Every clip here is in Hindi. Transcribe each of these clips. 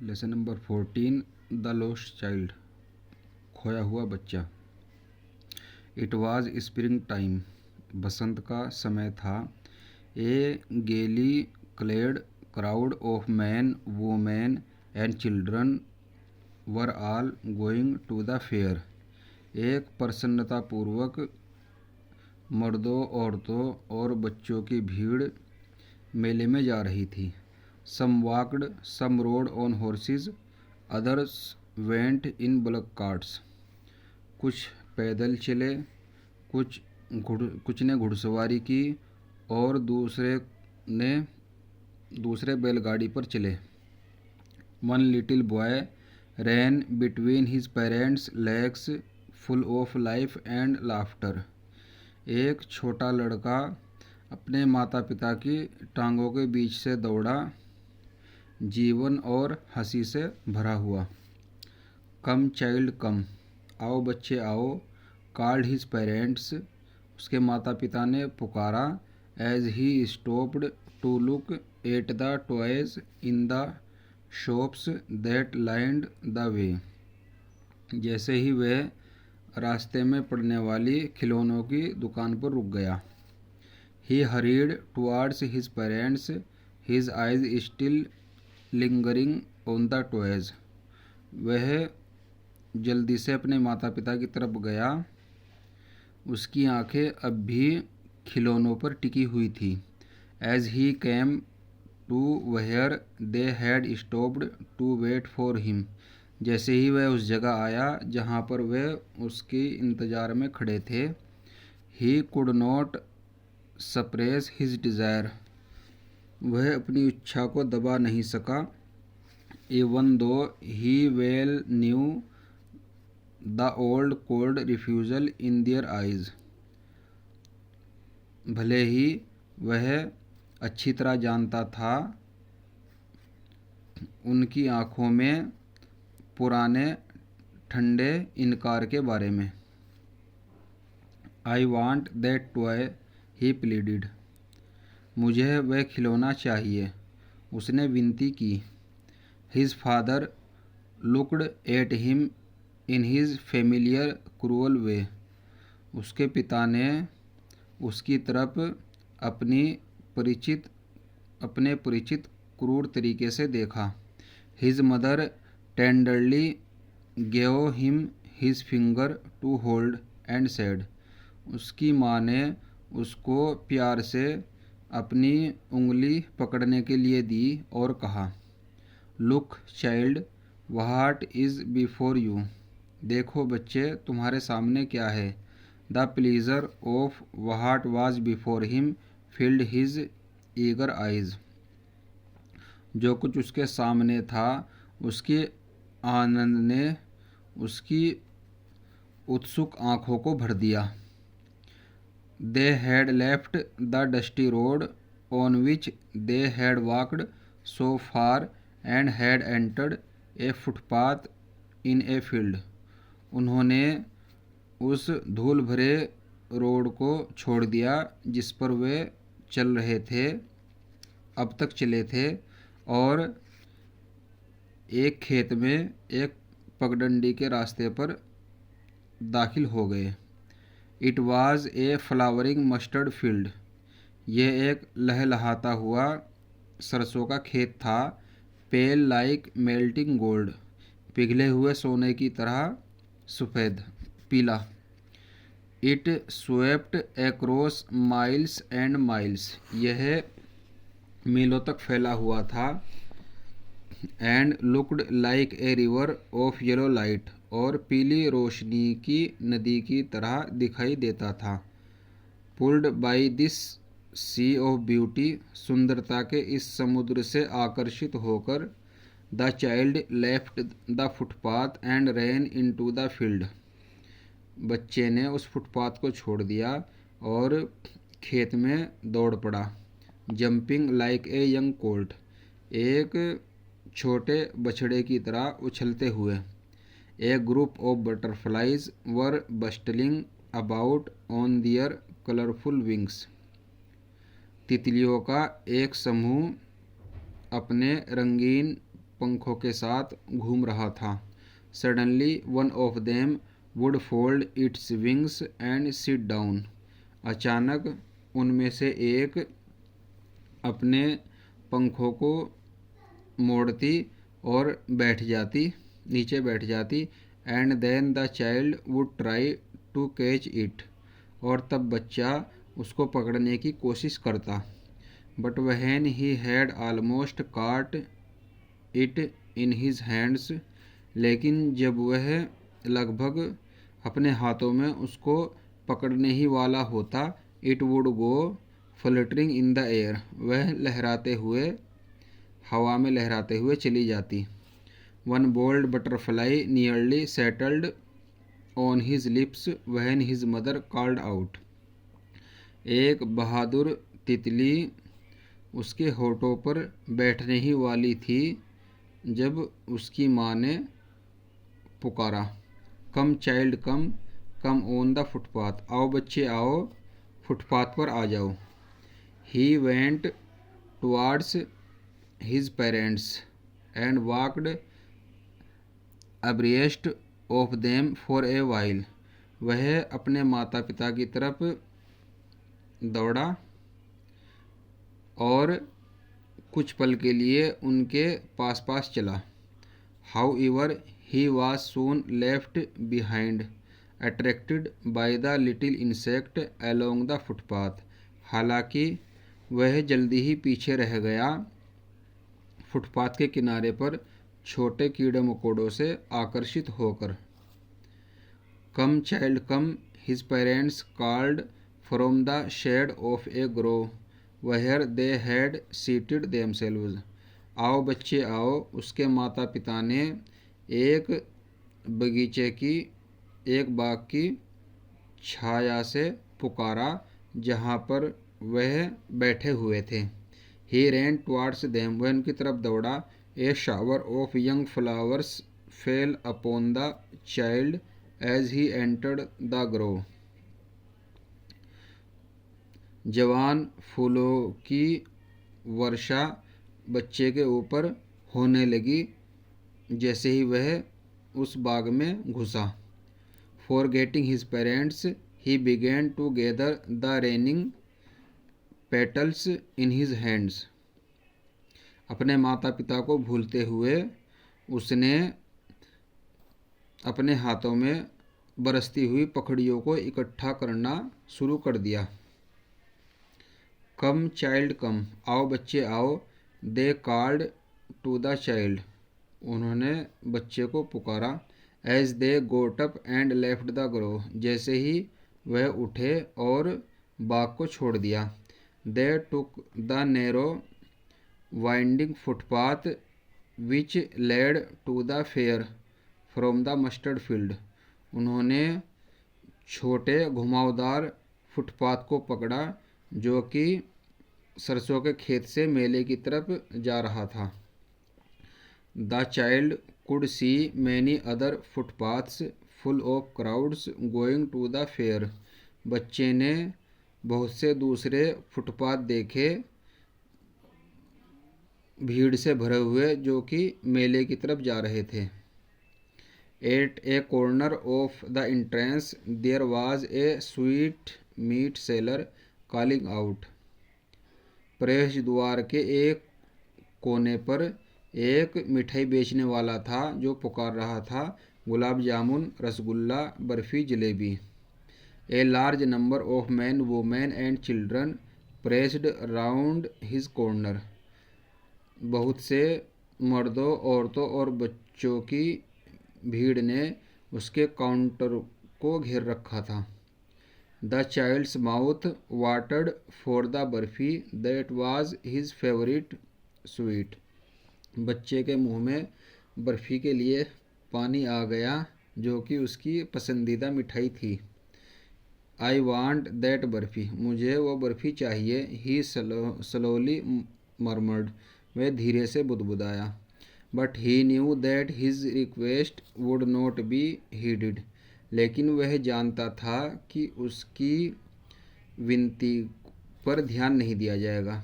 Lesson number 14, the lost child, खोया हुआ बच्चा। इट वाज स्प्रिंग टाइम, बसंत का समय था। A gaily clad crowd of man, women and children were all going to the fair. एक प्रसन्नतापूर्वक मर्दों, औरतों और बच्चों की भीड़ मेले में जा रही थी। Some walked, some rode on horses, others went in bullock carts. कुछ पैदल चले, कुछ ने घुड़सवारी की और दूसरे बैलगाड़ी पर चले। One little boy ran between his parents legs full of life and laughter. एक छोटा लड़का अपने माता पिता की टांगों के बीच से दौड़ा, जीवन और हंसी से भरा हुआ। कम चाइल्ड कम, आओ बच्चे आओ, कॉल्ड हिज पेरेंट्स, उसके माता पिता ने पुकारा। As he stopped to look at the toys in the shops that lined the way. जैसे ही वह रास्ते में पड़ने वाली खिलौनों की दुकान पर रुक गया। He hurried towards his parents, his eyes still lingering on the toys. वह जल्दी से अपने माता पिता की तरफ गया, उसकी आंखें अब भी खिलौनों पर टिकी हुई थी। As he came to where they had stopped to wait for him. जैसे ही वह उस जगह आया जहाँ पर वह उसके इंतज़ार में खड़े थे। He could not suppress his desire, वह अपनी इच्छा को दबा नहीं सका। Even though he well new the old cold refusal in their eyes. भले ही वह अच्छी तरह जानता था उनकी आँखों में पुराने ठंडे इनकार के बारे में। I want that toy, he pleaded. मुझे वह खिलौना चाहिए, उसने विनती की। His father looked at him in his familiar cruel way. उसके पिता ने उसकी तरफ अपने परिचित क्रूर तरीके से देखा। His mother tenderly gave him his finger to hold and said. उसकी माँ ने उसको प्यार से अपनी उंगली पकड़ने के लिए दी और कहा, look child, what is before you. देखो बच्चे, तुम्हारे सामने क्या है। The pleaser of what was before him field his eager eyes. जो कुछ उसके सामने था उसके आनंद ने उसकी उत्सुक आँखों को भर दिया। They had left the dusty road on which they had walked so far and had entered A footpath in a field. उन्होंने उस धूल भरे रोड को छोड़ दिया जिस पर वे अब तक चले थे, और एक खेत में एक पगडंडी के रास्ते पर दाखिल हो गए। It was a flowering mustard field. यह एक लहलहाता हुआ सरसों का खेत था। पेल लाइक मेल्टिंग गोल्ड, पिघले हुए सोने की तरह सफ़ेद पीला। It swept across miles and miles, यह मीलों तक फैला हुआ था। And looked like a river of yellow light, और पीली रोशनी की नदी की तरह दिखाई देता था। Pulled by this sea of beauty, सुंदरता के इस समुद्र से आकर्षित होकर the child left the footpath and ran into the field. बच्चे ने उस फुटपाथ को छोड़ दिया और खेत में दौड़ पड़ा। Jumping like a young colt, एक छोटे बछड़े की तरह उछलते हुए। A group of butterflies were bustling about on their colourful wings, तितलियों का एक समूह अपने रंगीन पंखों के साथ घूम रहा था। Suddenly one of them would fold its wings and sit down. अचानक उनमें से एक अपने पंखों को मोड़ती और नीचे बैठ जाती। And then the child would try to catch it. और तब बच्चा उसको पकड़ने की कोशिश करता। But when he had almost caught it in his hands, लेकिन जब वह लगभग अपने हाथों में उसको पकड़ने ही वाला होता, it would go fluttering in the air. वह हवा में लहराते हुए चली जाती। One bold butterfly nearly settled on his lips when his mother called out. एक बहादुर तितली उसके होठों पर बैठने ही वाली थी जब उसकी माँ ने पुकारा, come child come, come on the footpath. आओ बच्चे आओ, फुटपाथ पर आ जाओ। He went towards his parents and walked abreast of them for a while. वह अपने माता पिता की तरफ दौड़ा और कुछ पल के लिए उनके पास पास चला। How ever he was soon left behind, attracted by the little insect along the footpath. हालांकि वह जल्दी ही पीछे रह गया, फुटपाथ के किनारे पर छोटे कीड़े मकोड़ों से आकर्षित होकर। Come child come, his parents called from the shade of a grove where they had seated themselves. आओ बच्चे आओ, उसके माता पिता ने एक बाग की छाया से पुकारा जहाँ पर वह बैठे हुए थे। ही रैन टुवार्ड्स देम, वह उनकी तरफ दौड़ा। A shower of young flowers fell upon the child as he entered the grove. जवान फूलों की वर्षा बच्चे के ऊपर होने लगी जैसे ही वह उस बाग में घुसा। Forgetting his parents he began to gather the raining petals in his hands. अपने माता पिता को भूलते हुए उसने अपने हाथों में बरसती हुई पखड़ियों को इकट्ठा करना शुरू कर दिया। कम चाइल्ड कम, आओ बच्चे आओ, they called to the child, उन्होंने बच्चे को पुकारा। As they got up and left the grove, जैसे ही वह उठे और बाग को छोड़ दिया। They took the narrow winding footpath which led to the fair from the mustard field, उन्होंने छोटे घुमावदार फुटपाथ को पकड़ा जो कि सरसों के खेत से मेले की तरफ जा रहा था। The child could see many other footpaths full of crowds going to the fair, बच्चे ने बहुत से दूसरे फुटपाथ देखे भीड़ से भरे हुए जो कि मेले की तरफ जा रहे थे। At a corner of the entrance there was a sweetmeat seller calling out, प्रवेश द्वार के एक कोने पर एक मिठाई बेचने वाला था जो पुकार रहा था, gulab jamun, rasgulla, barfi, jalebi. A large number of man, women and children pressed round his corner, बहुत से मर्दों, औरतों और बच्चों की भीड़ ने उसके काउंटर को घेर रखा था। The child's mouth watered for the barfi that was his favourite sweet, बच्चे के मुंह में बर्फी के लिए पानी आ गया जो कि उसकी पसंदीदा मिठाई थी। आई वांट दैट बर्फी, मुझे वो बर्फी चाहिए। ही स्लोली मर्मर्ड, वह धीरे से बुदबुदाया। But he knew that his request would not be heeded, लेकिन वह जानता था कि उसकी विनती पर ध्यान नहीं दिया जाएगा।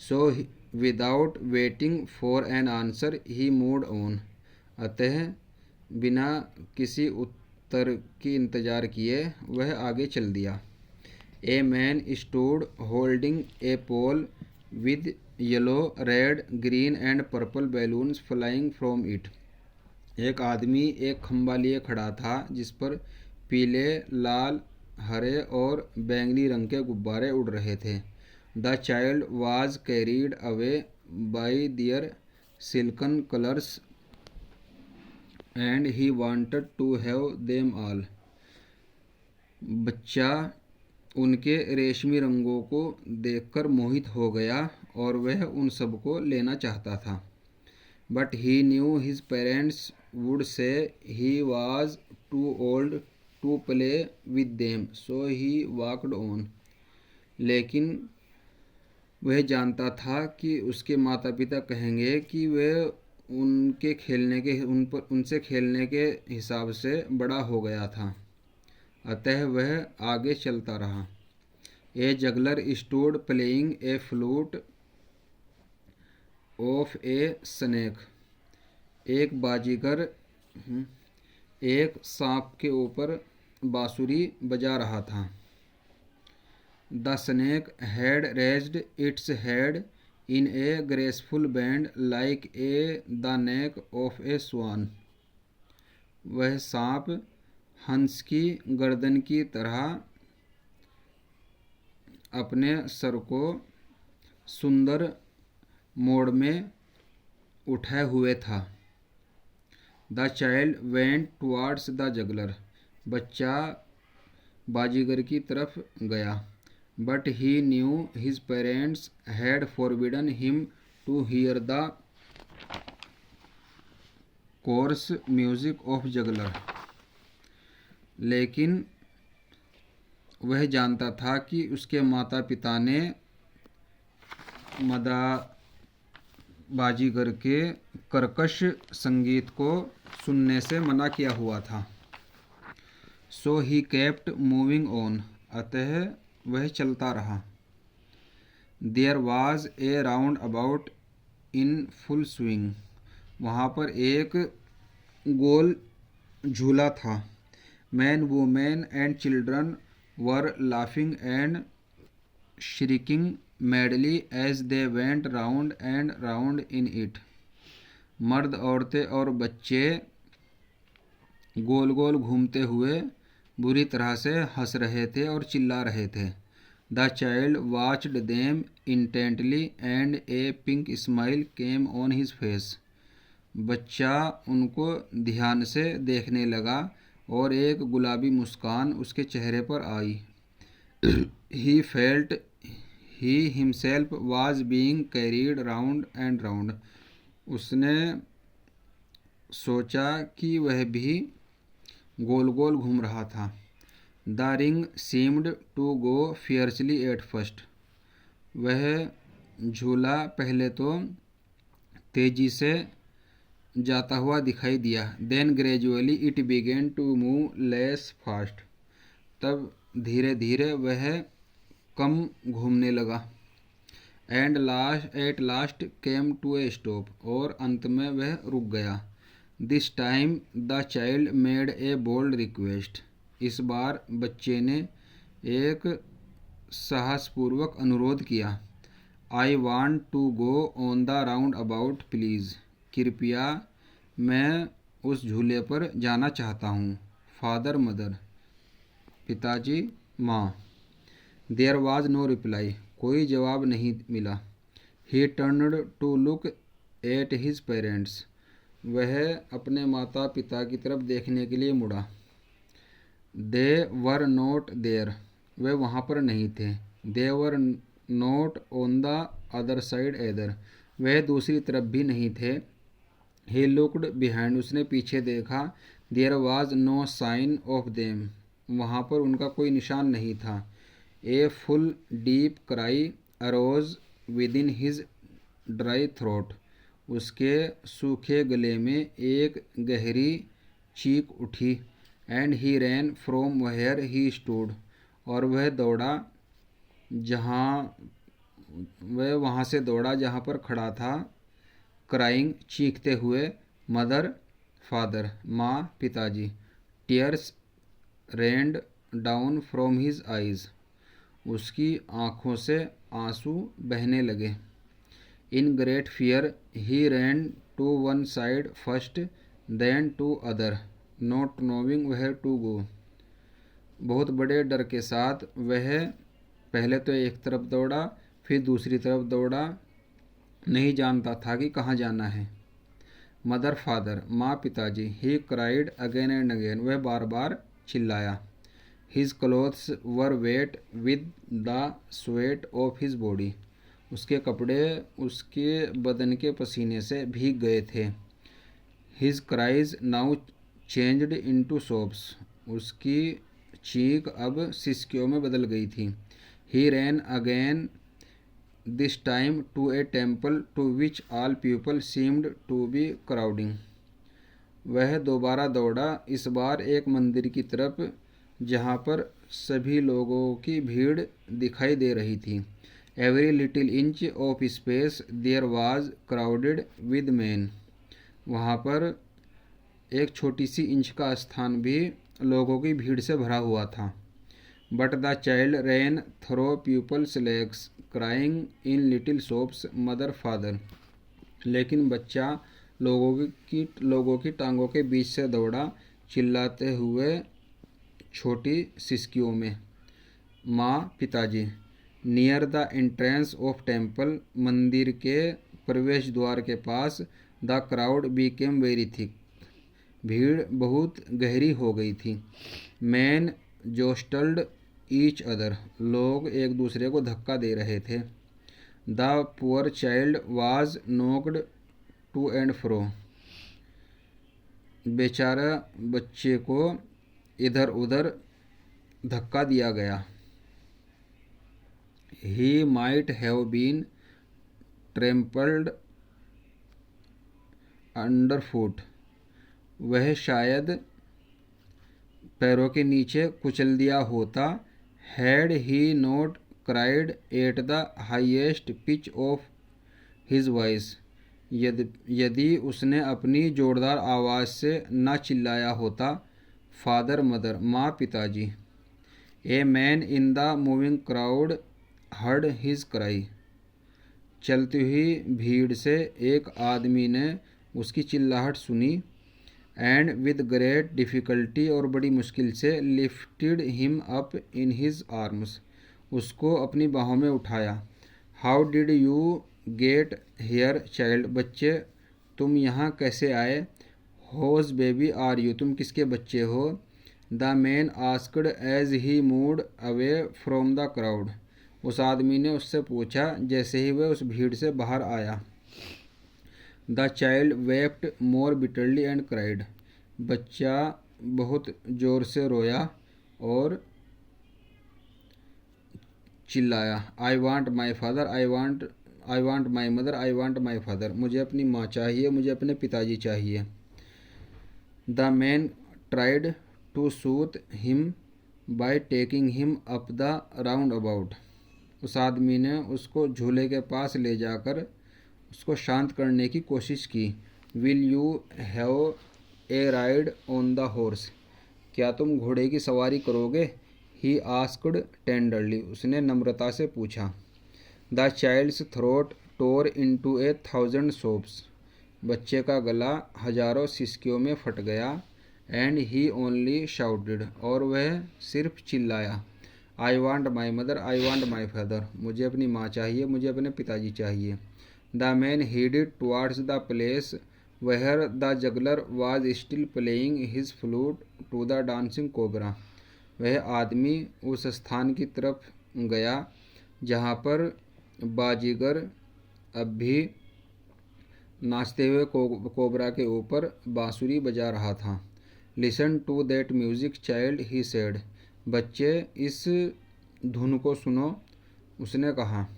So without waiting for an answer he moved on. अतः बिना किसी उत्तर की इंतजार किए वह आगे चल दिया। A man stood holding a pole with yellow, red, green and purple balloons flying from it. एक आदमी एक खंभा लिए खड़ा था जिस पर पीले, लाल, हरे और बैंगनी रंग के गुब्बारे उड़ रहे थे। The child was carried away by their silken colours and he wanted to have them all. बच्चा उनके रेशमी रंगों को देखकर मोहित हो गया और वह उन सबको लेना चाहता था। But he knew his parents would say he was too old to play with them, so he walked on. लेकिन वह जानता था कि उसके माता पिता कहेंगे कि वह उनसे खेलने के हिसाब से बड़ा हो गया था। अतः वह आगे चलता रहा। A juggler stood playing a flute of a snake. एक बाजीगर एक सांप के ऊपर बांसुरी बजा रहा था। The snake had raised its head in a graceful bend like a the neck of a swan. वह सांप हंस की गर्दन की तरह अपने सर को सुंदर मोड़ में उठाए हुए था। The child went towards the juggler. बच्चा बाजीगर की तरफ गया। But he knew his parents had forbidden him to hear the coarse music of juggler. लेकिन वह जानता था कि उसके माता पिता ने बाजीगर के कर्कश संगीत को सुनने से मना किया हुआ था। So he kept moving on. अतः वह चलता रहा। There was a roundabout in full swing. वहाँ पर एक गोल झूला था। Men, women and children were laughing and shrieking madly as they went round and round in it. मर्द, औरतें और बच्चे गोल गोल घूमते हुए बुरी तरह से हंस रहे थे और चिल्ला रहे थे। The child watched them intently and A pink smile came on his face. बच्चा उनको ध्यान से देखने लगा और एक गुलाबी मुस्कान उसके चेहरे पर आई। He felt he himself was being carried round and round. उसने सोचा कि वह भी गोल गोल घूम रहा था। The ring seemed to go fiercely at first. वह झूला पहले तो तेजी से जाता हुआ दिखाई दिया। Then gradually it began to move less fast. तब धीरे धीरे वह कम घूमने लगा। And at last came to a stop. और अंत में वह रुक गया। This time the child made a bold request. इस बार बच्चे ने एक साहसपूर्वक अनुरोध किया। I want to go on the roundabout please. कृपया मैं उस झूले पर जाना चाहता हूँ। फादर, मदर, पिताजी, माँ। There was no reply. कोई जवाब नहीं मिला। He turned to look at his parents. वह अपने माता पिता की तरफ देखने के लिए मुड़ा। दे वर नॉट देयर। वे वहाँ पर नहीं थे। They were not on the other side either. वह दूसरी तरफ भी नहीं थे। He looked behind. उसने पीछे देखा। There was no sign of them. वहाँ पर उनका कोई निशान नहीं था। A full deep cry arose within his dry throat. उसके सूखे गले में एक गहरी चीख उठी। And he ran from where he stood. और वह दौड़ा जहाँ वह वहाँ से दौड़ा जहाँ पर खड़ा था, क्राइंग चीखते हुए, मदर फादर माँ पिताजी। Tears rained down from his eyes, उसकी आँखों से आंसू बहने लगे। In great fear he ran to one side first then to other, not knowing where to go. बहुत बड़े डर के साथ वह पहले तो एक तरफ दौड़ा, फिर दूसरी तरफ दौड़ा, नहीं जानता था कि कहाँ जाना है। मदर फादर माँ पिताजी। He cried again and again, वह बार बार चिल्लाया। His clothes were wait with the sweat of his body, उसके कपड़े उसके बदन के पसीने से भीग गए थे। His cries now changed into sobs, उसकी चीख अब सिसकियों में बदल गई थी। He ran again, this time to a temple to which all people seemed to be crowding. वह दोबारा दौड़ा, इस बार एक मंदिर की तरफ जहाँ पर सभी लोगों की भीड़ दिखाई दे रही थी। Every little inch of space there was crowded with men, वहाँ पर एक छोटी सी इंच का स्थान भी लोगों की भीड़ से भरा हुआ था। But the child ran through people's legs crying in little sobs mother father, लेकिन बच्चा लोगों की टांगों के बीच से दौड़ा, चिल्लाते हुए छोटी सिसकियों में, माँ पिताजी। Near the entrance of temple, मंदिर के प्रवेश द्वार के पास, the crowd became very thick, भीड़ बहुत गहरी हो गई थी। मैन जोस्टल्ड ईच अदर, लोग एक दूसरे को धक्का दे रहे थे। The poor child was knocked to and fro, बेचारा बच्चे को इधर उधर धक्का दिया गया। He might have been trampled under foot, वह शायद पैरों के नीचे कुचल दिया होता। Had he not cried at the highest pitch of his voice, यदि उसने अपनी जोरदार आवाज़ से न चिल्लाया होता। फादर मदर माँ पिताजी। A man in the moving crowd heard his cry, चलती हुई भीड़ से एक आदमी ने उसकी चिल्लाहट सुनी। एंड विद ग्रेट डिफ़िकल्टी, और बड़ी मुश्किल से, lifted him up in his arms, उसको अपनी बाहों में उठाया। How did you get here child, बच्चे तुम यहाँ कैसे आए। होज बेबी आर यू, तुम किसके बच्चे हो। The man asked as he moved away from the crowd, उस आदमी ने उससे पूछा जैसे ही वह उस भीड़ से बाहर आया। The child wept more bitterly and cried, बच्चा बहुत ज़ोर से रोया और चिल्लाया। I want my father, I want my mother, I want my father, मुझे अपनी माँ चाहिए, मुझे अपने पिताजी चाहिए। The man tried to soothe him by taking him up the roundabout, उस आदमी ने उसको झूले के पास ले जाकर उसको शांत करने की कोशिश की। Will you have a ride on the horse, क्या तुम घोड़े की सवारी करोगे। ही आस्क्ड टेंडरली, उसने नम्रता से पूछा। The child's throat tore into a 1000 sobs, बच्चे का गला हजारों सिसकियों में फट गया। एंड ही ओनली शाउटेड, और वह सिर्फ चिल्लाया। I want my mother, I want my father, मुझे अपनी माँ चाहिए, मुझे अपने पिताजी चाहिए। The man headed towards the place where the juggler was still playing his flute to the dancing cobra, वह आदमी उस स्थान की तरफ गया जहाँ पर बाजीगर अब भी नाचते हुए कोबरा के ऊपर बांसुरी बजा रहा था। Listen to that music child, he said, बच्चे इस धुन को सुनो, उसने कहा।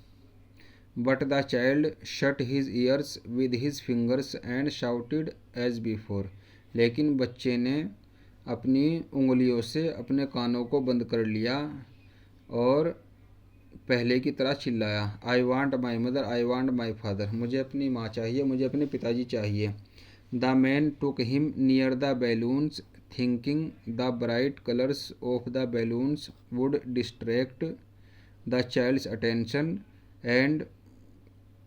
But the child shut his ears with his fingers and shouted as before, लेकिन बच्चे ने अपनी उंगलियों से अपने कानों को बंद कर लिया और पहले की तरह चिल्लाया। I want my mother, I want my father. मुझे अपनी माँ चाहिए, मुझे अपने पिताजी चाहिए। The man took him near the balloons thinking the bright colours of the balloons would distract the child's attention and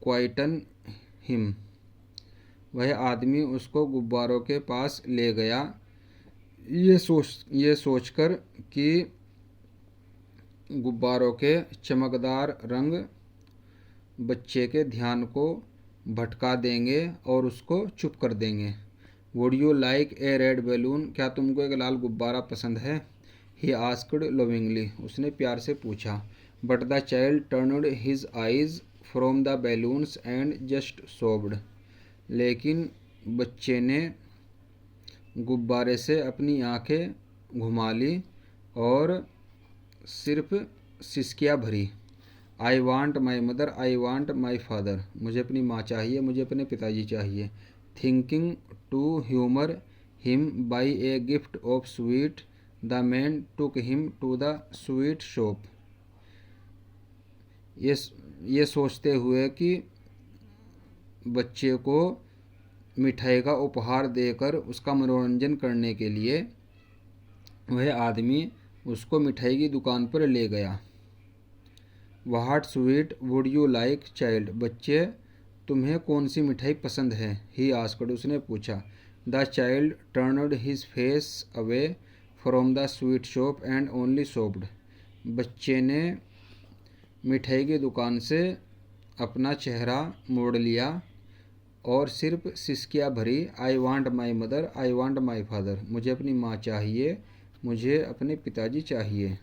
quieten him. वह आदमी उसको गुब्बारों के पास ले गया, ये सोचकर कि गुब्बारों के चमकदार रंग बच्चे के ध्यान को भटका देंगे और उसको चुप कर देंगे। Would you like a red balloon? क्या तुमको एक लाल गुब्बारा पसंद है? He asked lovingly. उसने प्यार से पूछा। But the child turned his eyes from the balloons and just sobbed. लेकिन बच्चे ने गुब्बारे से अपनी आंखें घुमा ली और सिर्फ सिसकियाँ भरी। I want my mother, I want my father. मुझे अपनी माँ चाहिए, मुझे अपने पिताजी चाहिए। Thinking to humour him by a gift of sweet the man took him to the sweet shop. ये सोचते हुए कि बच्चे को मिठाई का उपहार देकर उसका मनोरंजन करने के लिए वह आदमी उसको मिठाई की दुकान पर ले गया। What sweet would you like child? बच्चे, तुम्हें कौन सी मिठाई पसंद है? He asked. उसने पूछा। The child turned his face away from the sweet shop and only sobbed. बच्चे ने मिठाई की दुकान से अपना चेहरा मोड़ लिया और सिर्फ सिसकियाँ भरी। I want my mother, I want my father. मुझे अपनी माँ चाहिए, मुझे अपने पिताजी चाहिए।